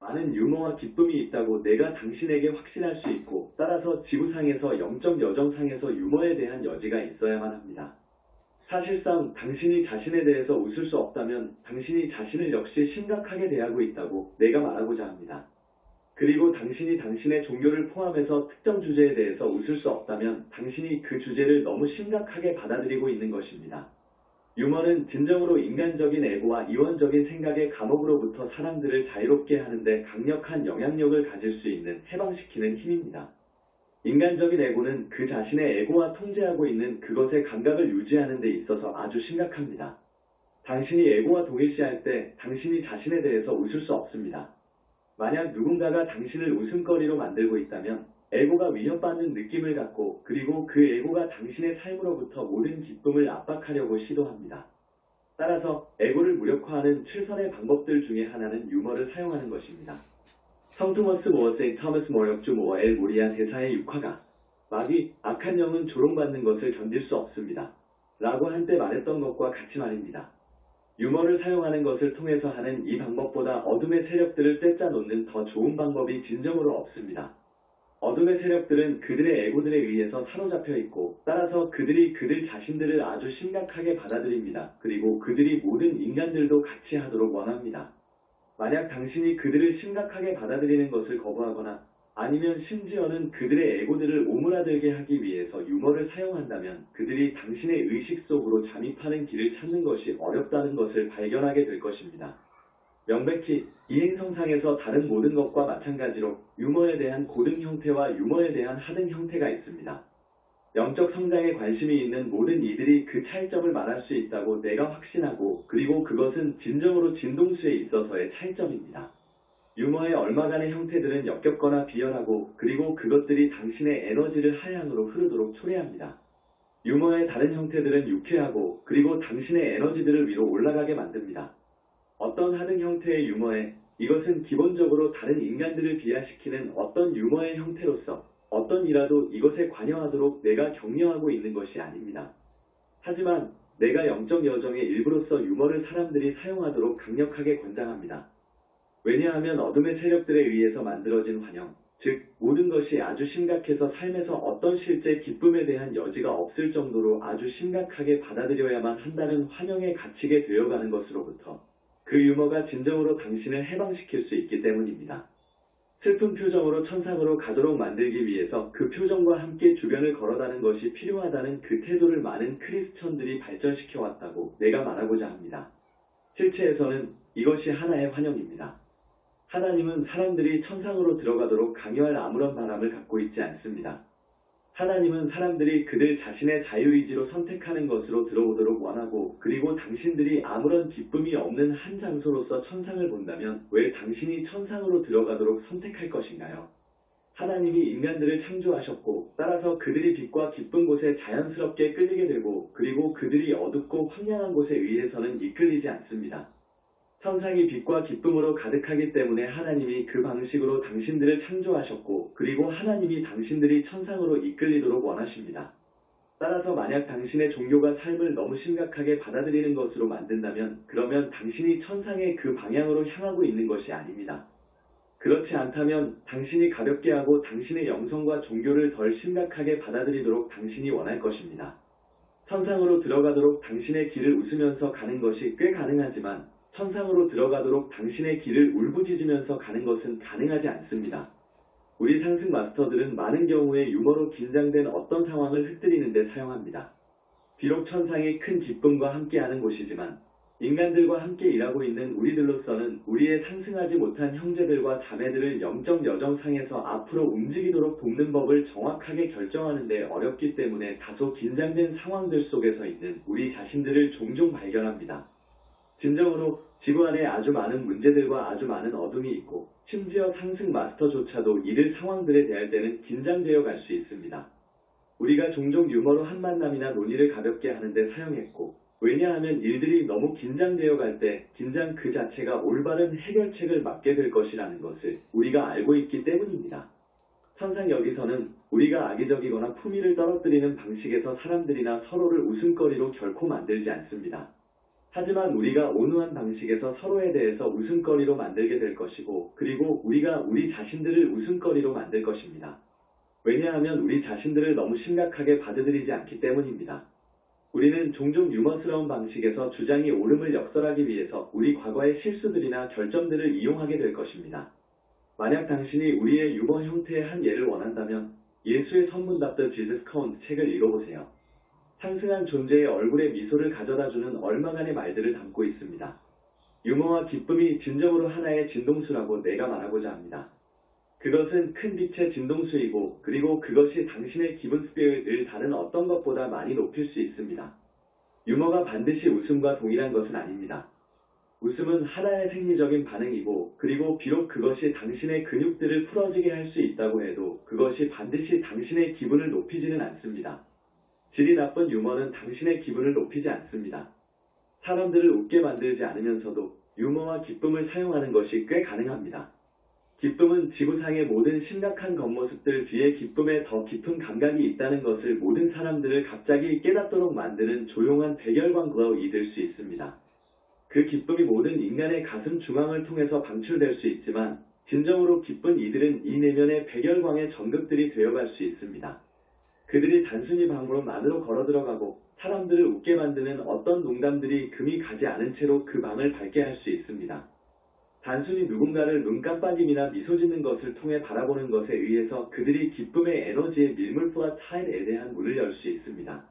많은 유머와 기쁨이 있다고 내가 당신에게 확신할 수 있고, 따라서 지구상에서 영적 여정상에서 유머에 대한 여지가 있어야만 합니다. 사실상 당신이 자신에 대해서 웃을 수 없다면 당신이 자신을 역시 심각하게 대하고 있다고 내가 말하고자 합니다. 그리고 당신이 당신의 종교를 포함해서 특정 주제에 대해서 웃을 수 없다면 당신이 그 주제를 너무 심각하게 받아들이고 있는 것입니다. 유머는 진정으로 인간적인 에고와 이원적인 생각의 감옥으로부터 사람들을 자유롭게 하는데 강력한 영향력을 가질 수 있는 해방시키는 힘입니다. 인간적인 에고는 그 자신의 에고와 통제하고 있는 그것의 감각을 유지하는 데 있어서 아주 심각합니다. 당신이 에고와 동일시할 때 당신이 자신에 대해서 웃을 수 없습니다. 만약 누군가가 당신을 웃음거리로 만들고 있다면 에고가 위협받는 느낌을 갖고, 그리고 그 에고가 당신의 삶으로부터 모든 기쁨을 압박하려고 시도합니다. 따라서 에고를 무력화하는 최선의 방법들 중에 하나는 유머를 사용하는 것입니다. 성 토머스 모어 세인 토머스 모역주 모어 엘 모리아 대사의 육화가 마귀, 악한 영은 조롱받는 것을 견딜 수 없습니다. 라고 한때 말했던 것과 같이 말입니다. 유머를 사용하는 것을 통해서 하는 이 방법보다 어둠의 세력들을 떼짜 놓는 더 좋은 방법이 진정으로 없습니다. 어둠의 세력들은 그들의 에고들에 의해서 사로잡혀 있고, 따라서 그들이 그들 자신들을 아주 심각하게 받아들입니다. 그리고 그들이 모든 인간들도 같이 하도록 원합니다. 만약 당신이 그들을 심각하게 받아들이는 것을 거부하거나 아니면 심지어는 그들의 에고들을 오므라들게 하기 위해서 유머를 사용한다면 그들이 당신의 의식 속으로 잠입하는 길을 찾는 것이 어렵다는 것을 발견하게 될 것입니다. 명백히 이 행성상에서 다른 모든 것과 마찬가지로 유머에 대한 고등 형태와 유머에 대한 하등 형태가 있습니다. 영적 성장에 관심이 있는 모든 이들이 그 차이점을 말할 수 있다고 내가 확신하고, 그리고 그것은 진정으로 진동수에 있어서의 차이점입니다. 유머의 얼마간의 형태들은 역겹거나 비열하고, 그리고 그것들이 당신의 에너지를 하향으로 흐르도록 초래합니다. 유머의 다른 형태들은 유쾌하고, 그리고 당신의 에너지들을 위로 올라가게 만듭니다. 어떤 하등 형태의 유머에 이것은 기본적으로 다른 인간들을 비하시키는 어떤 유머의 형태로서 어떤 이라도 이것에 관여하도록 내가 격려하고 있는 것이 아닙니다. 하지만 내가 영적 여정의 일부로서 유머를 사람들이 사용하도록 강력하게 권장합니다. 왜냐하면 어둠의 세력들에 의해서 만들어진 환영, 즉 모든 것이 아주 심각해서 삶에서 어떤 실제 기쁨에 대한 여지가 없을 정도로 아주 심각하게 받아들여야만 한다는 환영에 갇히게 되어가는 것으로부터 그 유머가 진정으로 당신을 해방시킬 수 있기 때문입니다. 슬픈 표정으로 천상으로 가도록 만들기 위해서 그 표정과 함께 주변을 걸어가는 것이 필요하다는 그 태도를 많은 크리스천들이 발전시켜왔다고 내가 말하고자 합니다. 실체에서는 이것이 하나의 환영입니다. 하나님은 사람들이 천상으로 들어가도록 강요할 아무런 바람을 갖고 있지 않습니다. 하나님은 사람들이 그들 자신의 자유의지로 선택하는 것으로 들어오도록 원하고, 그리고 당신들이 아무런 기쁨이 없는 한 장소로서 천상을 본다면 왜 당신이 천상으로 들어가도록 선택할 것인가요? 하나님이 인간들을 창조하셨고, 따라서 그들이 빛과 기쁜 곳에 자연스럽게 끌리게 되고, 그리고 그들이 어둡고 황량한 곳에 의해서는 이끌리지 않습니다. 천상이 빛과 기쁨으로 가득하기 때문에 하나님이 그 방식으로 당신들을 창조하셨고, 그리고 하나님이 당신들이 천상으로 이끌리도록 원하십니다. 따라서 만약 당신의 종교가 삶을 너무 심각하게 받아들이는 것으로 만든다면 그러면 당신이 천상의 그 방향으로 향하고 있는 것이 아닙니다. 그렇지 않다면 당신이 가볍게 하고 당신의 영성과 종교를 덜 심각하게 받아들이도록 당신이 원할 것입니다. 천상으로 들어가도록 당신의 길을 웃으면서 가는 것이 꽤 가능하지만 천상으로 들어가도록 당신의 길을 울부짖으면서 가는 것은 가능하지 않습니다. 우리 상승 마스터들은 많은 경우에 유머로 긴장된 어떤 상황을 흩뜨리는 데 사용합니다. 비록 천상이 큰 기쁨과 함께하는 곳이지만 인간들과 함께 일하고 있는 우리들로서는 우리의 상승하지 못한 형제들과 자매들을 영적 여정상에서 앞으로 움직이도록 돕는 법을 정확하게 결정하는 데 어렵기 때문에 다소 긴장된 상황들 속에서 있는 우리 자신들을 종종 발견합니다. 진정으로 지구 안에 아주 많은 문제들과 아주 많은 어둠이 있고, 심지어 상승 마스터조차도 이들 상황들에 대할 때는 긴장되어 갈 수 있습니다. 우리가 종종 유머로 한 만남이나 논의를 가볍게 하는데 사용했고, 왜냐하면 일들이 너무 긴장되어 갈 때 긴장 그 자체가 올바른 해결책을 맞게 될 것이라는 것을 우리가 알고 있기 때문입니다. 천상 여기서는 우리가 악의적이거나 품위를 떨어뜨리는 방식에서 사람들이나 서로를 웃음거리로 결코 만들지 않습니다. 하지만 우리가 온화한 방식에서 서로에 대해서 웃음거리로 만들게 될 것이고, 그리고 우리가 우리 자신들을 웃음거리로 만들 것입니다. 왜냐하면 우리 자신들을 너무 심각하게 받아들이지 않기 때문입니다. 우리는 종종 유머스러운 방식에서 주장이 옳음을 역설하기 위해서 우리 과거의 실수들이나 결점들을 이용하게 될 것입니다. 만약 당신이 우리의 유머 형태의 한 예를 원한다면 예수의 선문답 Jesus Count 책을 읽어보세요. 상승한 존재의 얼굴에 미소를 가져다주는 얼마간의 말들을 담고 있습니다. 유머와 기쁨이 진정으로 하나의 진동수라고 내가 말하고자 합니다. 그것은 큰 빛의 진동수이고, 그리고 그것이 당신의 기분 스피릿을 다른 어떤 것보다 많이 높일 수 있습니다. 유머가 반드시 웃음과 동일한 것은 아닙니다. 웃음은 하나의 생리적인 반응이고, 그리고 비록 그것이 당신의 근육들을 풀어지게 할 수 있다고 해도 그것이 반드시 당신의 기분을 높이지는 않습니다. 질이 나쁜 유머는 당신의 기분을 높이지 않습니다. 사람들을 웃게 만들지 않으면서도 유머와 기쁨을 사용하는 것이 꽤 가능합니다. 기쁨은 지구상의 모든 심각한 겉모습들 뒤에 기쁨에 더 깊은 감각이 있다는 것을 모든 사람들을 갑자기 깨닫도록 만드는 조용한 백열광 글로우이 될 수 있습니다. 그 기쁨이 모든 인간의 가슴 중앙을 통해서 방출될 수 있지만, 진정으로 기쁜 이들은 이 내면의 백열광의 전극들이 되어갈 수 있습니다. 그들이 단순히 방문 안으로 걸어 들어가고 사람들을 웃게 만드는 어떤 농담들이 금이 가지 않은 채로 그 방을 밝게 할 수 있습니다. 단순히 누군가를 눈 깜빡임이나 미소 짓는 것을 통해 바라보는 것에 의해서 그들이 기쁨의 에너지의 밀물과 타일에 대한 문을 열 수 있습니다.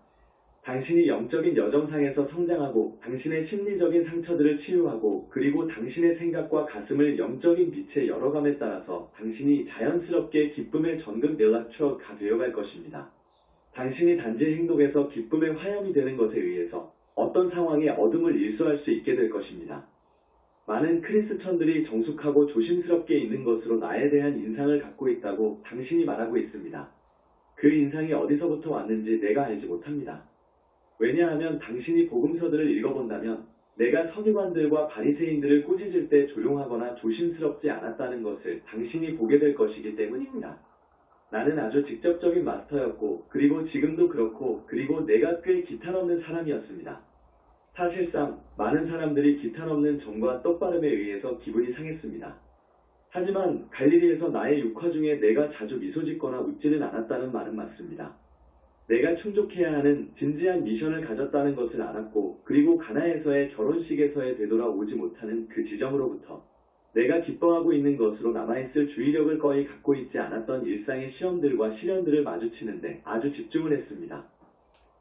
당신이 영적인 여정상에서 성장하고 당신의 심리적인 상처들을 치유하고, 그리고 당신의 생각과 가슴을 영적인 빛에 열어감에 따라서 당신이 자연스럽게 기쁨의 전극 넬라트로가 되어갈 것입니다. 당신이 단지 행동에서 기쁨의 화염이 되는 것에 의해서 어떤 상황에 어둠을 일소할 수 있게 될 것입니다. 많은 크리스천들이 정숙하고 조심스럽게 있는 것으로 나에 대한 인상을 갖고 있다고 당신이 말하고 있습니다. 그 인상이 어디서부터 왔는지 내가 알지 못합니다. 왜냐하면 당신이 복음서들을 읽어본다면 내가 서기관들과 바리새인들을 꾸짖을 때 조용하거나 조심스럽지 않았다는 것을 당신이 보게 될 것이기 때문입니다. 나는 아주 직접적인 마스터였고, 그리고 지금도 그렇고, 그리고 내가 꽤 기탄 없는 사람이었습니다. 사실상 많은 사람들이 기탄 없는 정과 똑바름에 의해서 기분이 상했습니다. 하지만 갈릴리에서 나의 육화 중에 내가 자주 미소 짓거나 웃지는 않았다는 말은 맞습니다. 내가 충족해야 하는 진지한 미션을 가졌다는 것을 알았고, 그리고 가나에서의 결혼식에서의 되돌아오지 못하는 그 지점으로부터 내가 기뻐하고 있는 것으로 남아있을 주의력을 거의 갖고 있지 않았던 일상의 시험들과 시련들을 마주치는데 아주 집중을 했습니다.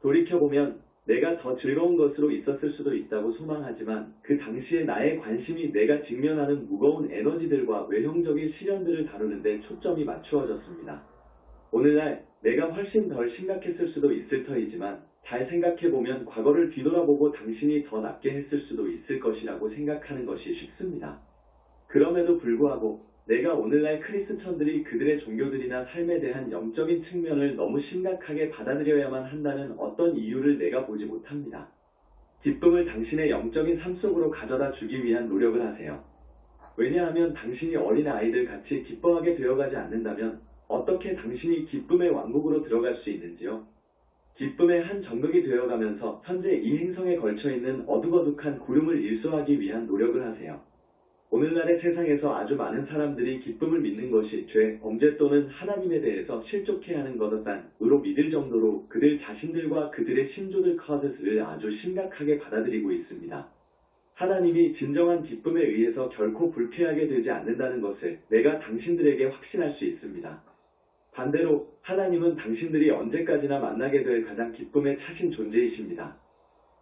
돌이켜보면 내가 더 즐거운 것으로 있었을 수도 있다고 소망하지만, 그 당시에 나의 관심이 내가 직면하는 무거운 에너지들과 외형적인 시련들을 다루는 데 초점이 맞추어졌습니다. 오늘날 내가 훨씬 덜 심각했을 수도 있을 터이지만, 잘 생각해보면 과거를 뒤돌아보고 당신이 더 낫게 했을 수도 있을 것이라고 생각하는 것이 쉽습니다. 그럼에도 불구하고 내가 오늘날 크리스천들이 그들의 종교들이나 삶에 대한 영적인 측면을 너무 심각하게 받아들여야만 한다는 어떤 이유를 내가 보지 못합니다. 기쁨을 당신의 영적인 삶 속으로 가져다 주기 위한 노력을 하세요. 왜냐하면 당신이 어린 아이들 같이 기뻐하게 되어가지 않는다면 어떻게 당신이 기쁨의 왕국으로 들어갈 수 있는지요? 기쁨의 한 전극이 되어가면서 현재 이 행성에 걸쳐있는 어둑어둑한 구름을 일소하기 위한 노력을 하세요. 오늘날의 세상에서 아주 많은 사람들이 기쁨을 믿는 것이 죄, 범죄 또는 하나님에 대해서 실족해야 하는 것으로 믿을 정도로 그들 자신들과 그들의 신조들 카드를 아주 심각하게 받아들이고 있습니다. 하나님이 진정한 기쁨에 의해서 결코 불쾌하게 되지 않는다는 것을 내가 당신들에게 확신할 수 있습니다. 반대로 하나님은 당신들이 언제까지나 만나게 될 가장 기쁨에 차신 존재이십니다.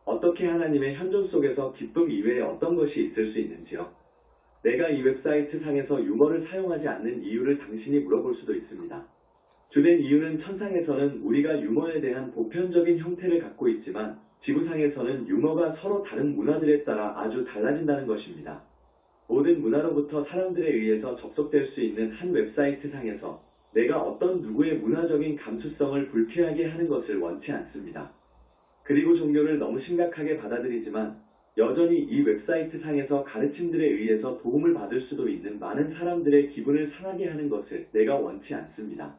어떻게 하나님의 현존 속에서 기쁨 이외에 어떤 것이 있을 수 있는지요? 내가 이 웹사이트 상에서 유머를 사용하지 않는 이유를 당신이 물어볼 수도 있습니다. 주된 이유는 천상에서는 우리가 유머에 대한 보편적인 형태를 갖고 있지만, 지구상에서는 유머가 서로 다른 문화들에 따라 아주 달라진다는 것입니다. 모든 문화로부터 사람들에 의해서 접속될 수 있는 한 웹사이트 상에서 내가 어떤 누구의 문화적인 감수성을 불쾌하게 하는 것을 원치 않습니다. 그리고 종교를 너무 심각하게 받아들이지만 여전히 이 웹사이트 상에서 가르침들에 의해서 도움을 받을 수도 있는 많은 사람들의 기분을 상하게 하는 것을 내가 원치 않습니다.